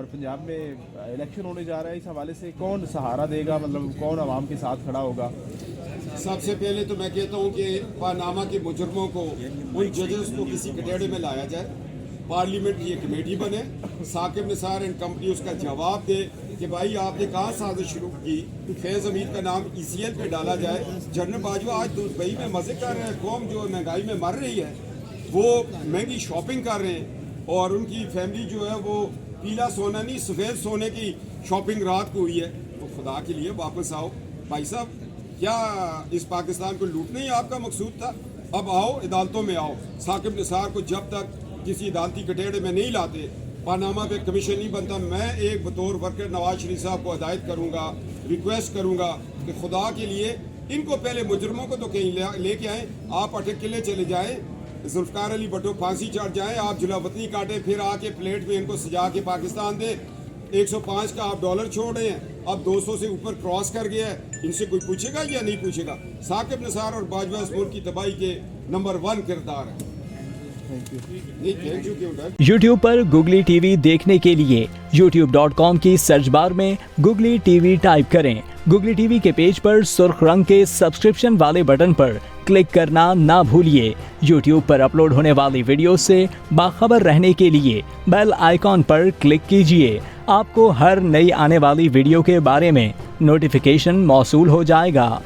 और पंजाब में इलेक्शन होने जा रहा है, इस हवाले से कौन सहारा देगा, मतलब कौन आवाम के साथ खड़ा होगा? सबसे पहले तो मैं कहता हूँ कि पानामा के मुजरमों को, उन जजेस को किसी कटेड़े में लाया जाए, पार्लियामेंट की एक कमेटी बने, साकिब निसार एंड कंपनी उसका जवाब दे कि भाई आपने कहाँ साजिश शुरू की, फैज़ अमीर का नाम ECL पे डाला जाए। जनरल बाजवा आज दुबई में मज़े कर रहे हैं, कौम जो महंगाई में मर रही है वो महंगी शॉपिंग कर रहे हैं और उनकी फैमिली जो है वो पीला सोना नहीं सफ़ेद सोने की शॉपिंग रात को हुई है। तो खुदा के लिए वापस आओ भाई साहब, क्या इस पाकिस्तान को लूटना ही आपका मकसूद था? अब आओ, अदालतों में आओ। साकिब निसार को जब तक किसी अदालती कटेड़े में नहीं लाते, पानामा पे कमीशन नहीं बनता, मैं एक बतौर वर्कर नवाज शरीफ साहब को हदायत करूंगा, रिक्वेस्ट करूंगा कि खुदा के लिए इनको पहले मुजरमों को तो कहीं लेके आए, आप अटक किले चले जाएं, जुल्फकार अली भट्टो फांसी चढ़ जाएं, आप जुलावतनी काटे, फिर आके प्लेट में इनको सजा के पाकिस्तान दे। 105 का आप डॉलर छोड़ रहे हैं, अब 200 से ऊपर क्रॉस कर गया है, इनसे कोई पूछेगा या नहीं पूछेगा? साकिब निसार और बाजवा इस मुल्क की तबाही के नंबर 1 किरदार है। YouTube पर गुगली टीवी देखने के लिए youtube.com की सर्च बार में गुगली टीवी टाइप करें। गुगली टीवी के पेज पर सुर्ख रंग के सब्सक्रिप्शन वाले बटन पर क्लिक करना ना भूलिए। YouTube पर अपलोड होने वाली वीडियो से बाखबर रहने के लिए बेल आइकॉन पर क्लिक कीजिए। आपको हर नई आने वाली वीडियो के बारे में नोटिफिकेशन मौसूल हो जाएगा।